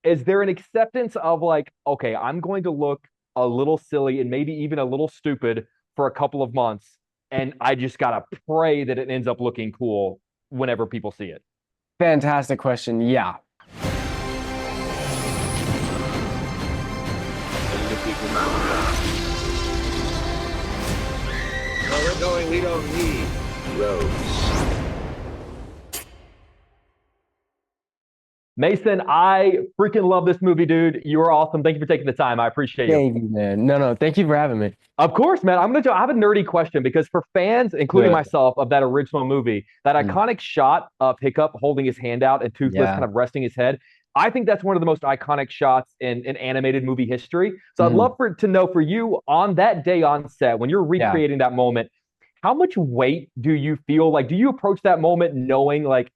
is there an acceptance of like, okay, I'm going to look a little silly and maybe even a little stupid for a couple of months, and I just gotta pray that it ends up looking cool whenever people see it? Fantastic question. Yeah. Where we're going, we don't need roads. Mason, I freaking love this movie, dude. You are awesome. Thank you for taking the time. I appreciate you. Thank you, man. No, no, thank you for having me. Of course, man. I have a nerdy question because for fans, including Good. myself, of that original movie, that Mm. iconic shot of Hiccup holding his hand out and Toothless kind Yeah. of resting his head, I think that's one of the most iconic shots in animated movie history. So I'd Mm. love to know for you on that day on set, when you're Yeah. recreating that moment, how much weight do you feel like? Do you approach that moment knowing like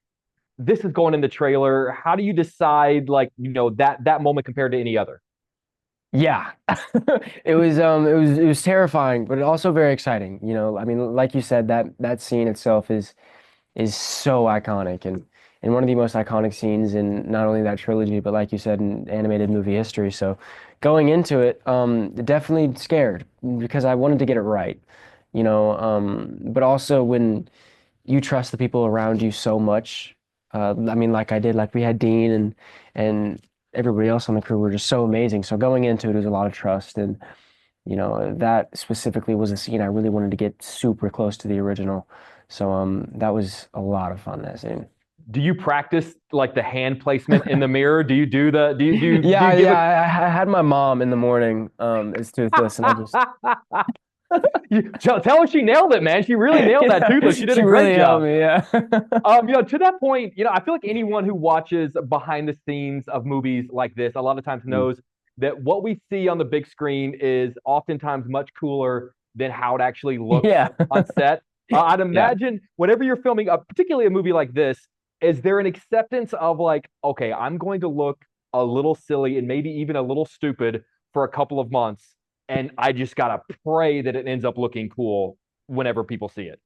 this is going in the trailer? How do you decide like, that moment compared to any other? Yeah. It was terrifying, but also very exciting. I mean, like you said, that scene itself is so iconic and one of the most iconic scenes in not only that trilogy, but like you said, in animated movie history. So going into it, definitely scared because I wanted to get it right. But also when you trust the people around you so much. I mean, like I did, like we had Dean and everybody else on the crew were just so amazing. So going into it was a lot of trust, and that specifically was a scene I really wanted to get super close to the original. So that was a lot of fun, that scene. Do you practice like the hand placement in the mirror? Do you do the do Yeah, you give yeah. it I had my mom in the morning, as Toothless, and I just tell her she nailed it, man. She really nailed that yeah, Toothless. She did she a great really helped job. me. Yeah. To that point, I feel like anyone who watches behind the scenes of movies like this a lot of times Mm. knows that what we see on the big screen is oftentimes much cooler than how it actually looks Yeah. on set. I'd Yeah. imagine whenever you're filming, particularly a movie like this, is there an acceptance of like, okay, I'm going to look a little silly and maybe even a little stupid for a couple of months, and I just gotta pray that it ends up looking cool whenever people see it?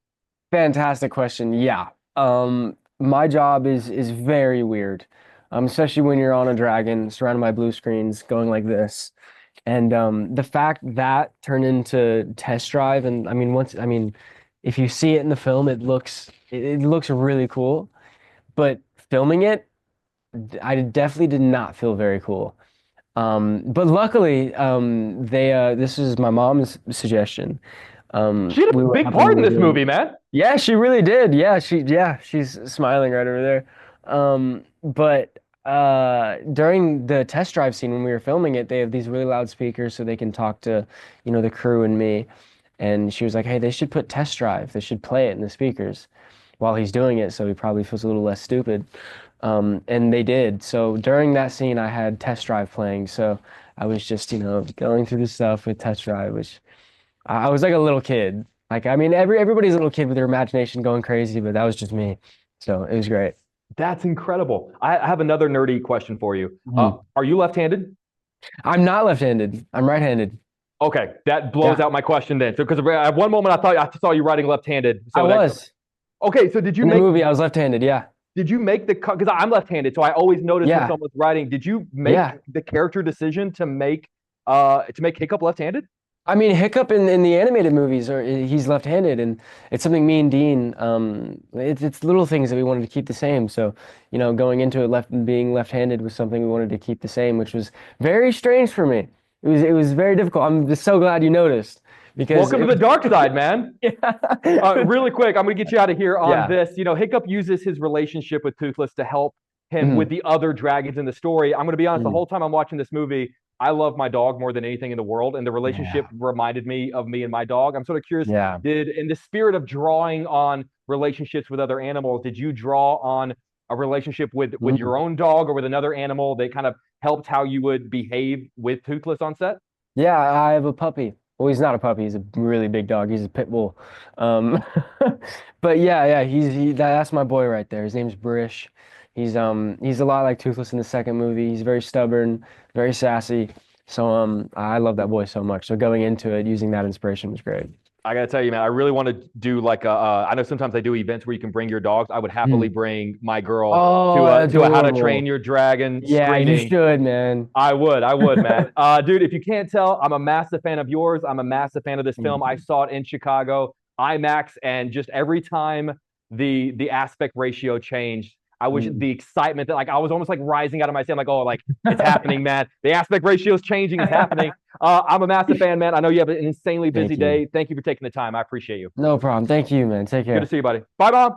Fantastic question. Yeah. My job is very weird. Especially when you're on a dragon surrounded by blue screens going like this. And the fact that turned into test drive and I mean if you see it in the film it looks really cool, but filming it I definitely did not feel very cool. But luckily they this is my mom's suggestion. She had We a were big happened part we in were this doing movie, man. yeah, she really did. She's smiling right over there. But during the test drive scene when we were filming it, they have these really loud speakers so they can talk to, the crew and me. And she was like, "Hey, they should put test drive. They should play it in the speakers while he's doing it, so he probably feels a little less stupid." And they did. So during that scene, I had test drive playing. So I was just, going through the stuff with test drive, which I was like a little kid. Like, I mean, everybody's a little kid with their imagination going crazy, but that was just me. So it was great. That's incredible. I have another nerdy question for you. Mhm. Are you left-handed? I'm not left-handed. I'm right-handed. Okay, that blows Yeah, out my question then. So, because at one moment I saw you writing left-handed. I So that was. okay. So did you In the make movie, I was left-handed. Yeah. the because I'm left-handed, so I always notice when Yeah. someone's writing. Did you make Yeah. the character decision to make Hiccup left-handed? I mean, Hiccup in the animated movies, or he's left-handed, and it's something me and Dean. It's little things that we wanted to keep the same. So, going into it, being left-handed was something we wanted to keep the same, which was very strange for me. It was very difficult. I'm just so glad you noticed because Welcome it to the was. dark side, man. Yeah. Really quick, I'm going to get you out of here on Yeah. this. Hiccup uses his relationship with Toothless to help him with Mhm. the other dragons in the story. I'm going to be honest, the Mhm. whole time I'm watching this movie, I love my dog more than anything in the world, and the relationship Yeah. reminded me of me and my dog. I'm sort of curious, Yeah. in the spirit of drawing on relationships with other animals, did you draw on a relationship with Mhm. your own dog or with another animal that kind of helped how you would behave with Toothless on set? Yeah, I have a puppy. Well, he's not a puppy. He's a really big dog. He's a pit bull. Um, but yeah, that's my boy right there. His name's Brish. He's a lot like Toothless in the second movie. He's very stubborn, very sassy. So I love that boy so much. So going into it, using that inspiration was great. I gotta tell you, man, I really want to do like a. I know sometimes they do events where you can bring your dogs. I would happily Hmm. bring my girl Oh, to a How to Train adorable. Your Dragon Yeah, you screening. should, man. I would, man. Dude, if you can't tell, I'm a massive fan of yours. I'm a massive fan of this film. Thank I you. saw it in Chicago, IMAX, and just every time the aspect ratio changed, I wish Mm. the excitement that like I was almost like rising out of my skin, like, oh, like it's happening, man. The aspect ratio is changing, it's happening. I'm a massive fan, man. I know you have an insanely busy Thank you. day. Thank you for taking the time. I appreciate you. No problem. Thank you, man. Take Good to care. see you, buddy. Bye, Mom.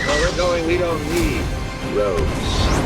Where we're going, we don't need roads.